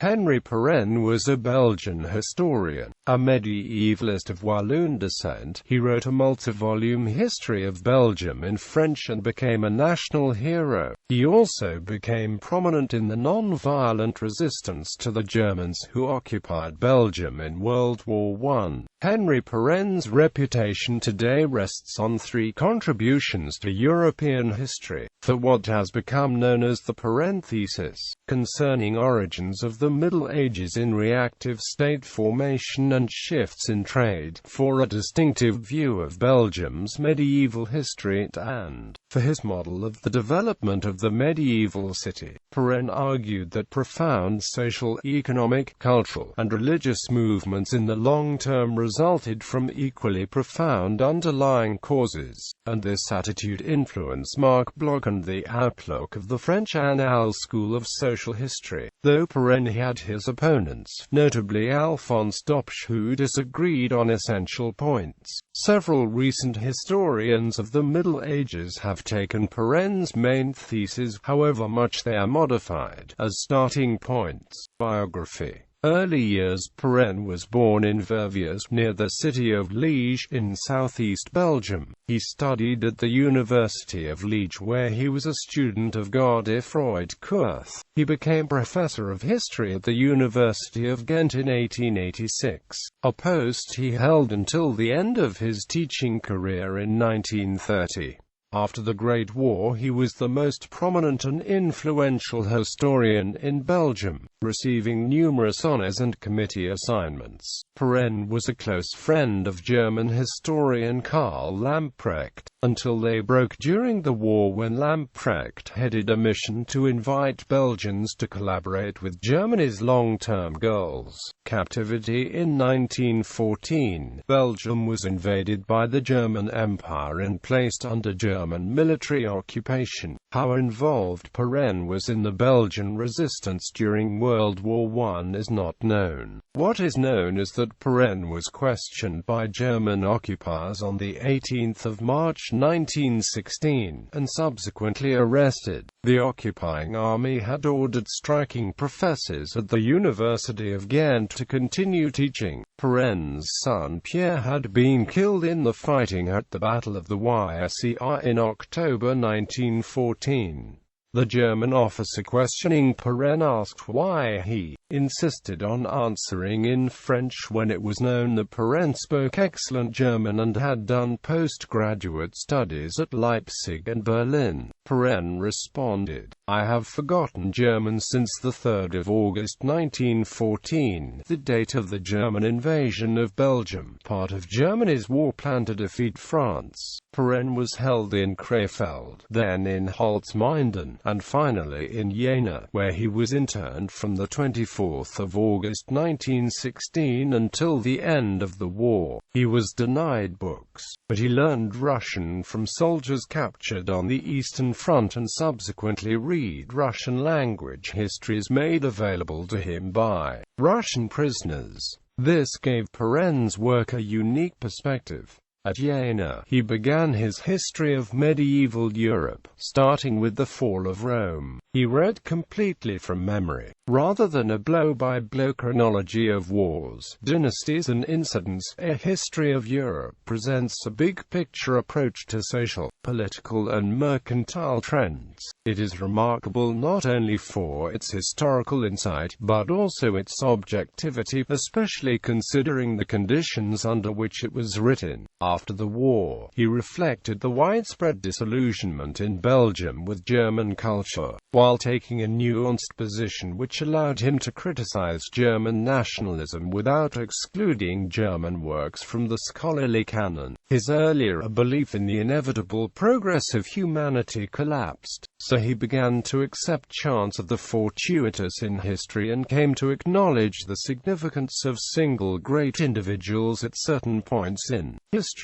Henri Pirenne was a Belgian historian, a medievalist of Walloon descent. He wrote a multivolume history of Belgium in French and became a national hero. He also became prominent in the non-violent resistance to the Germans who occupied Belgium in World War I. Henri Pirenne's reputation today rests on three contributions to European history: for what has become known as the Pirenne Thesis, concerning origins of the Middle Ages in reactive state formation and shifts in trade, for a distinctive view of Belgium's medieval history, and for his model of the development of the medieval city. Pirenne argued that profound social, economic, cultural, and religious movements in the long term resulted from equally profound underlying causes, and this attitude influenced Marc Bloch and the outlook of the French-Annales school of social history, though Pirenne had his opponents, notably Alphonse Dopsch, who disagreed on essential points. Several recent historians of the Middle Ages have taken Pirenne's main theses, however much they are modified, as starting points. Biography. Early years. Pirenne was born in Verviers, near the city of Liège, in southeast Belgium. He studied at the University of Liège, where he was a student of Godefroid Kurth. He became professor of history at the University of Ghent in 1886, a post he held until the end of his teaching career in 1930. After the Great War, he was the most prominent and influential historian in Belgium, receiving numerous honors and committee assignments. Pirenne was a close friend of German historian Karl Lamprecht, until they broke during the war, when Lamprecht headed a mission to invite Belgians to collaborate with Germany's long-term goals. Captivity. In 1914, Belgium was invaded by the German Empire and placed under German military occupation. How involved Pirenne was in the Belgian resistance during World War I is not known. What is known is that Pirenne was questioned by German occupiers on the 18th of March 1916, and subsequently arrested. The occupying army had ordered striking professors at the University of Ghent to continue teaching. Pirenne's son Pierre had been killed in the fighting at the Battle of the Yser in October 1914. The German officer questioning Pirenne asked why he insisted on answering in French when it was known that Pirenne spoke excellent German and had done postgraduate studies at Leipzig and Berlin. Pirenne responded, "I have forgotten German since the 3rd of August 1914, the date of the German invasion of Belgium, part of Germany's war plan to defeat France." Pirenne was held in Krefeld, then in Holzminden, and finally in Jena, where he was interned from the 24th of August 1916 until the end of the war. He was denied books, but he learned Russian from soldiers captured on the Eastern Front and subsequently read Russian language histories made available to him by Russian prisoners. This gave Pirenne's work a unique perspective. At Jena, he began his history of medieval Europe, starting with the fall of Rome. He wrote completely from memory, rather than a blow-by-blow chronology of wars, dynasties and incidents. A History of Europe presents a big-picture approach to social, political and mercantile trends. It is remarkable not only for its historical insight, but also its objectivity, especially considering the conditions under which it was written. After the war, he reflected the widespread disillusionment in Belgium with German culture, while taking a nuanced position which allowed him to criticize German nationalism without excluding German works from the scholarly canon. His earlier belief in the inevitable progress of humanity collapsed, so he began to accept chance of the fortuitous in history and came to acknowledge the significance of single great individuals at certain points in history.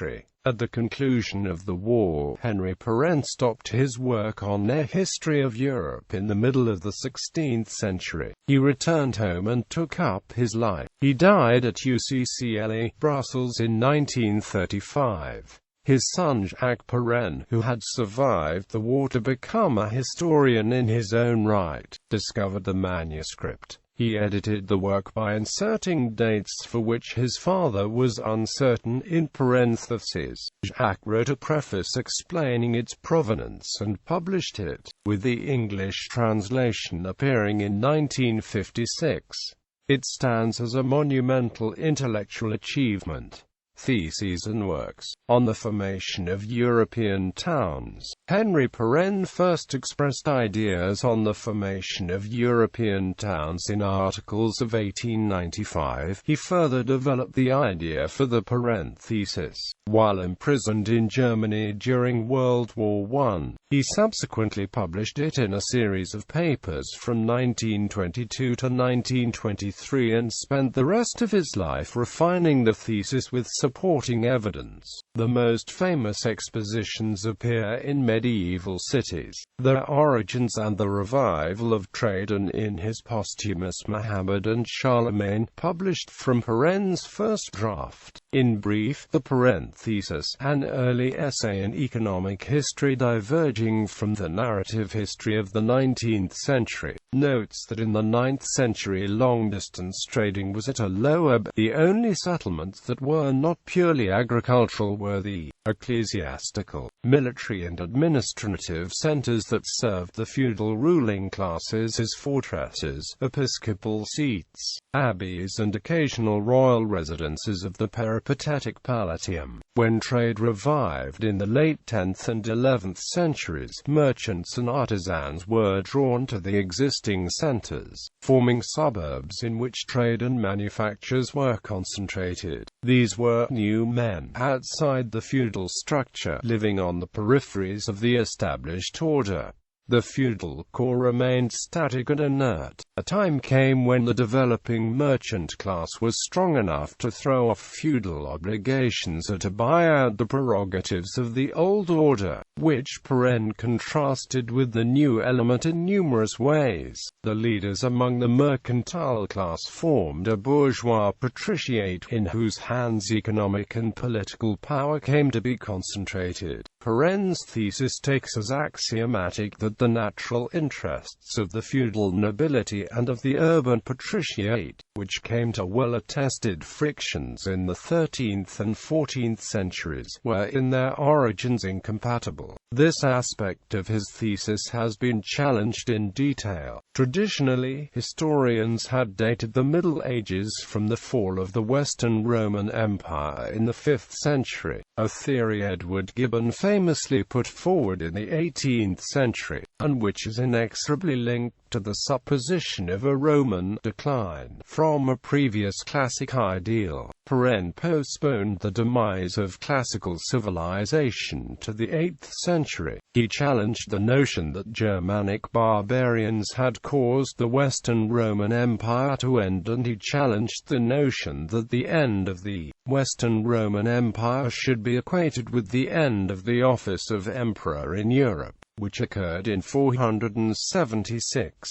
At the conclusion of the war, Henri Pirenne stopped his work on A History of Europe in the middle of the 16th century. He returned home and took up his life. He died at UCCLE, Brussels in 1935. His son Jacques Pirenne, who had survived the war to become a historian in his own right, discovered the manuscript. He edited the work by inserting dates for which his father was uncertain in Pirenne Thesis. Jacques wrote a preface explaining its provenance and published it, with the English translation appearing in 1956. It stands as a monumental intellectual achievement. Theses and works. On the formation of European towns. Henri Pirenne first expressed ideas on the formation of European towns in articles of 1895. He further developed the idea for the Pirenne Thesis. While imprisoned in Germany during World War I, he subsequently published it in a series of papers from 1922 to 1923 and spent the rest of his life refining the thesis with supporting evidence. The most famous expositions appear in medieval cities, their origins and the revival of trade, and in his posthumous Mohammed and Charlemagne, published from Pirenne's first draft. In brief, the Pirenne Thesis, an early essay in economic history diverging from the narrative history of the 19th century, notes that in the 9th century long-distance trading was at a low ebb. The only settlements that were not purely agricultural were the ecclesiastical, military and administrative centers that served the feudal ruling classes as fortresses, episcopal seats, abbeys and occasional royal residences of the peripatetic palatium. When trade revived in the late 10th and 11th centuries, merchants and artisans were drawn to the existing centers, forming suburbs in which trade and manufactures were concentrated. These were new men outside the feudal structure, living on the peripheries of the established order. The feudal core remained static and inert. A time came when the developing merchant class was strong enough to throw off feudal obligations or to buy out the prerogatives of the old order, which Pirenne contrasted with the new element in numerous ways. The leaders among the mercantile class formed a bourgeois patriciate, in whose hands economic and political power came to be concentrated. Pirenne's thesis takes as axiomatic that the natural interests of the feudal nobility and of the urban patriciate, which came to well-attested frictions in the 13th and 14th centuries, were in their origins incompatible. This aspect of his thesis has been challenged in detail. Traditionally, historians had dated the Middle Ages from the fall of the Western Roman Empire in the 5th century, a theory Edward Gibbon famously put forward in the 18th century, and which is inexorably linked to the supposition of a Roman decline from a previous classic ideal. Pirenne postponed the demise of classical civilization to the 8th century. He challenged the notion that Germanic barbarians had caused the Western Roman Empire to end, and he challenged the notion that the end of the Western Roman Empire should be equated with the end of the office of emperor in Europe, which occurred in 476.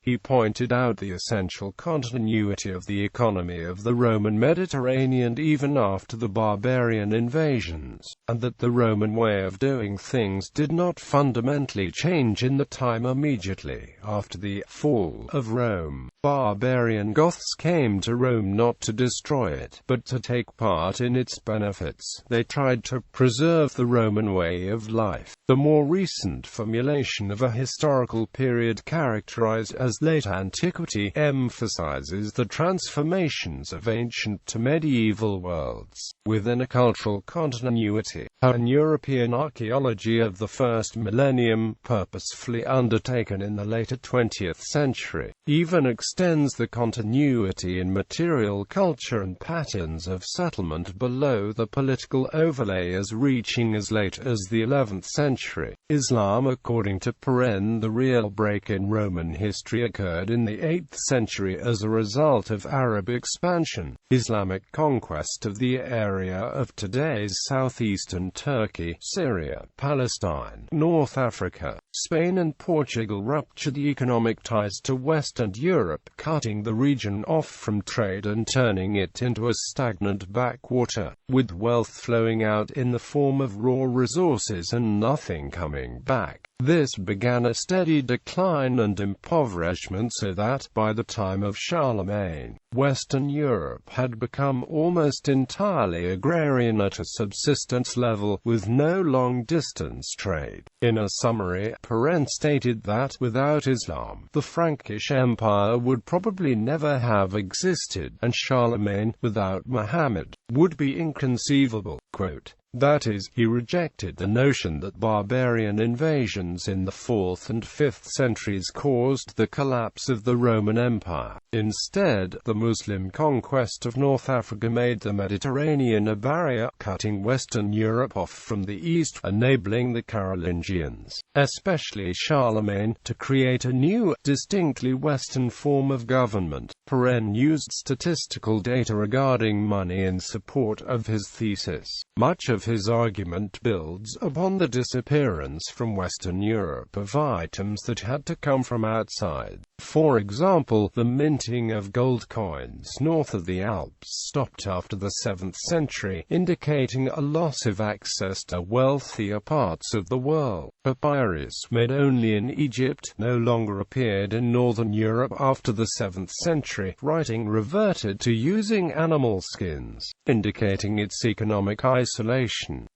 He pointed out the essential continuity of the economy of the Roman Mediterranean even after the barbarian invasions, and that the Roman way of doing things did not fundamentally change in the time immediately after the fall of Rome. Barbarian Goths came to Rome not to destroy it, but to take part in its benefits. They tried to preserve the Roman way of life. The more recent formulation of a historical period characterized as late antiquity emphasizes the transformations of ancient to medieval worlds, within a cultural continuity. An European archaeology of the first millennium, purposefully undertaken in the later 20th century, even extends the continuity in material culture and patterns of settlement below the political overlay as reaching as late as the 11th century. Islam. According to Pirenne, the real break in Roman history occurred in the 8th century as a result of Arab expansion, Islamic conquest of the area of today's southeastern Turkey, Syria, Palestine, North Africa. Spain and Portugal ruptured economic ties to West and Europe, cutting the region off from trade and turning it into a stagnant backwater, with wealth flowing out in the form of raw resources and nothing coming back. This began a steady decline and impoverishment, so that, by the time of Charlemagne, Western Europe had become almost entirely agrarian at a subsistence level, with no long-distance trade. In a summary, Pirenne stated that, without Islam, the Frankish Empire would probably never have existed, and Charlemagne, without Muhammad, would be inconceivable. Quote, that is, he rejected the notion that barbarian invasions in the 4th and 5th centuries caused the collapse of the Roman Empire. Instead, the Muslim conquest of North Africa made the Mediterranean a barrier, cutting Western Europe off from the east, enabling the Carolingians, especially Charlemagne, to create a new, distinctly Western form of government. Pirenne used statistical data regarding money in support of his thesis. Much of his argument builds upon the disappearance from Western Europe of items that had to come from outside. For example, the minting of gold coins north of the Alps stopped after the 7th century, indicating a loss of access to wealthier parts of the world. Papyrus made only in Egypt no longer appeared in northern Europe after the 7th century. Writing reverted to using animal skins, indicating its economic isolation.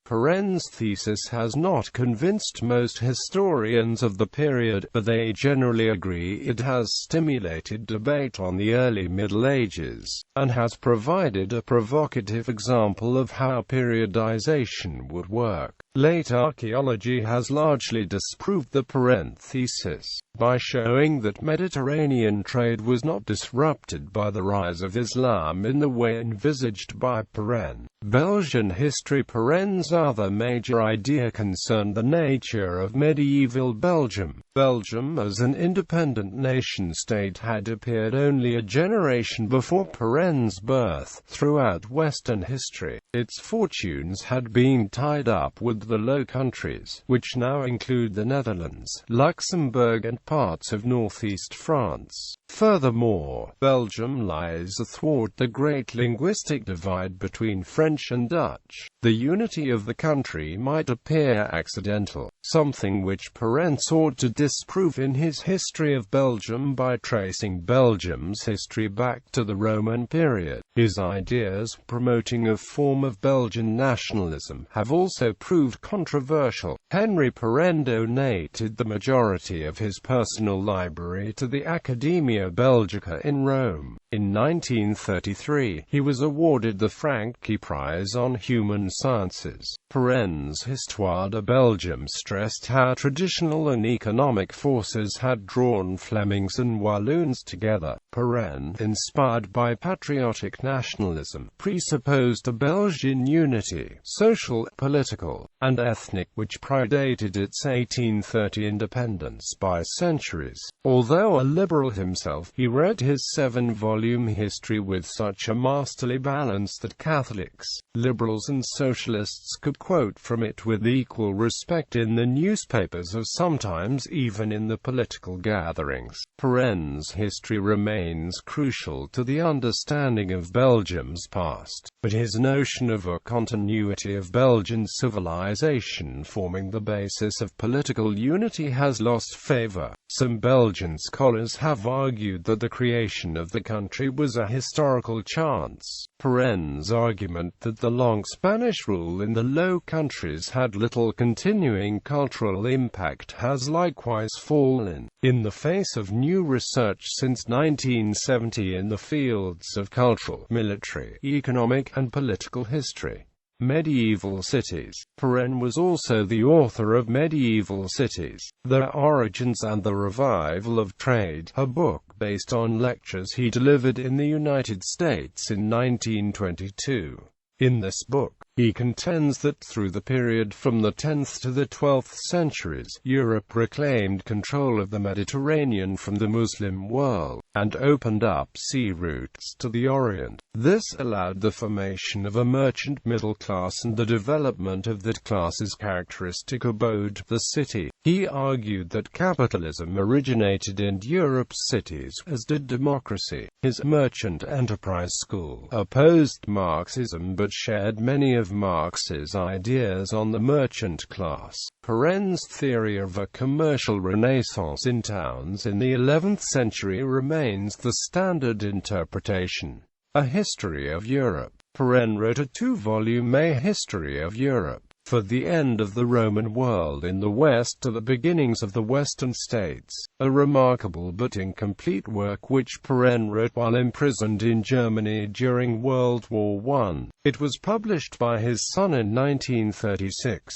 Pirenne's thesis has not convinced most historians of the period, but they generally agree it has stimulated debate on the early Middle Ages, and has provided a provocative example of how periodization would work. Late archaeology has largely disproved the Pirenne thesis, by showing that Mediterranean trade was not disrupted by the rise of Islam in the way envisaged by Pirenne. Belgian history. Pirenne's other major idea concerned the nature of medieval Belgium. Belgium as an independent nation-state had appeared only a generation before Pirenne's birth. Throughout Western history, its fortunes had been tied up with the Low Countries, which now include the Netherlands, Luxembourg and parts of northeast France. Furthermore, Belgium lies athwart the great linguistic divide between French and Dutch. The unity of the country might appear accidental, something which Pirenne sought to disprove in his History of Belgium by tracing Belgium's history back to the Roman period. His ideas, promoting a form of Belgian nationalism, have also proved controversial. Henri Pirenne donated the majority of his personal library to the Academia Belgica in Rome. In 1933, he was awarded the Franke Prize on Human Sciences. Pirenne's Histoire de Belgium stressed how traditional and economic forces had drawn Flemings and Walloons together. Pirenne, inspired by patriotic nationalism, presupposed a Belgian unity, social, political, and ethnic, which predated its 1830 independence by centuries. Although a liberal himself, he wrote his 7-volume history with such a masterly balance that Catholics, liberals and socialists could quote from it with equal respect in the newspapers or sometimes even in the political gatherings. Pirenne's history remains crucial to the understanding of Belgium's past, but his notion of a continuity of Belgian civilization forming the basis of political unity has lost favor. Some Belgian scholars have argued that the creation of the country was a historical chance. Pirenne's argument that the long Spanish rule in the Low Countries had little continuing cultural impact has likewise fallen, in the face of new research since 1970 in the fields of cultural, military, economic, and political history. Medieval Cities. Pirenne was also the author of Medieval Cities, Their Origins and the Revival of Trade, a book based on lectures he delivered in the United States in 1922. In this book, he contends that through the period from the 10th to the 12th centuries, Europe reclaimed control of the Mediterranean from the Muslim world, and opened up sea routes to the Orient. This allowed the formation of a merchant middle class and the development of that class's characteristic abode, the city. He argued that capitalism originated in Europe's cities, as did democracy. His merchant enterprise school opposed Marxism but shared many of of Marx's ideas on the merchant class. Pirenne's theory of a commercial renaissance in towns in the 11th century remains the standard interpretation. A History of Europe. Pirenne wrote a 2-volume A History of Europe, for the end of the Roman world in the West to the beginnings of the Western states, a remarkable but incomplete work which Pirenne wrote while imprisoned in Germany during World War I. It was published by his son in 1936.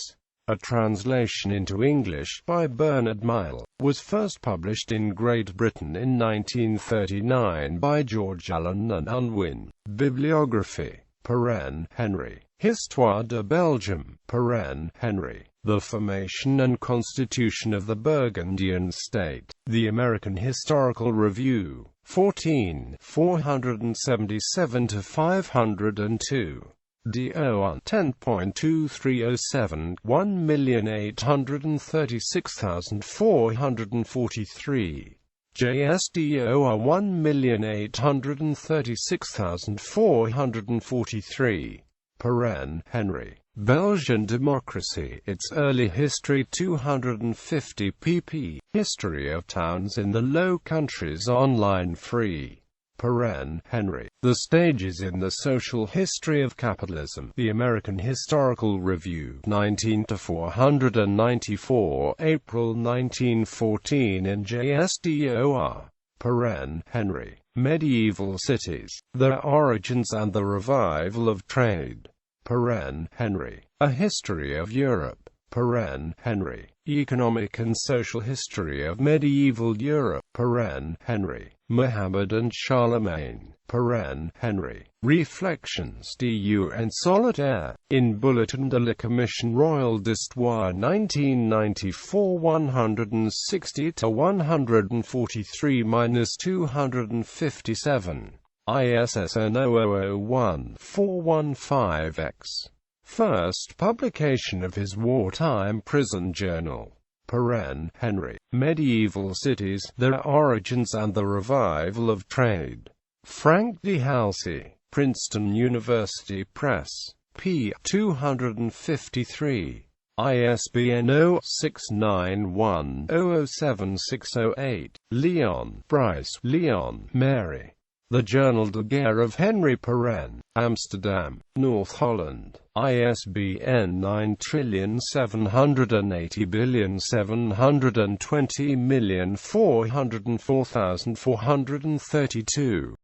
A translation into English by Bernard Mill was first published in Great Britain in 1939 by George Allen and Unwin. Bibliography. Pirenne, Henri. Histoire de Belgium. Pirenne, Henri. The Formation and Constitution of the Burgundian State. The American Historical Review. 14, 477-502. DO 10.2307, 1,836,443. JSDOR 1,836,443. Pirenne, Henri. Belgian Democracy, Its Early History 250 pp. History of Towns in the Low Countries online free. Pirenne, Henri. The Stages in the Social History of Capitalism. The American Historical Review. 19-494, April 1914 in JSDOR. Pirenne, Henri. Medieval Cities. Their Origins and the Revival of Trade. Pirenne, Henri. A History of Europe. Pirenne, Henri. Economic and Social History of Medieval Europe. Pirenne, Henri. Muhammad and Charlemagne. Pirenne, Henri. Reflections du en solitaire. In Bulletin de la Commission Royale d'Histoire 1994 160-143-257. ISSN 0001-415-X. First publication of his wartime prison journal. Pirenne, Henri. Medieval Cities, Their Origins and the Revival of Trade. Frank D. Halsey. Princeton University Press. p. 253. ISBN 0-691-007608. Leon. Bryce. Leon. Mary. The Journal de Guerre of Henri Pirenne. Amsterdam, North Holland. ISBN 97807204040040432.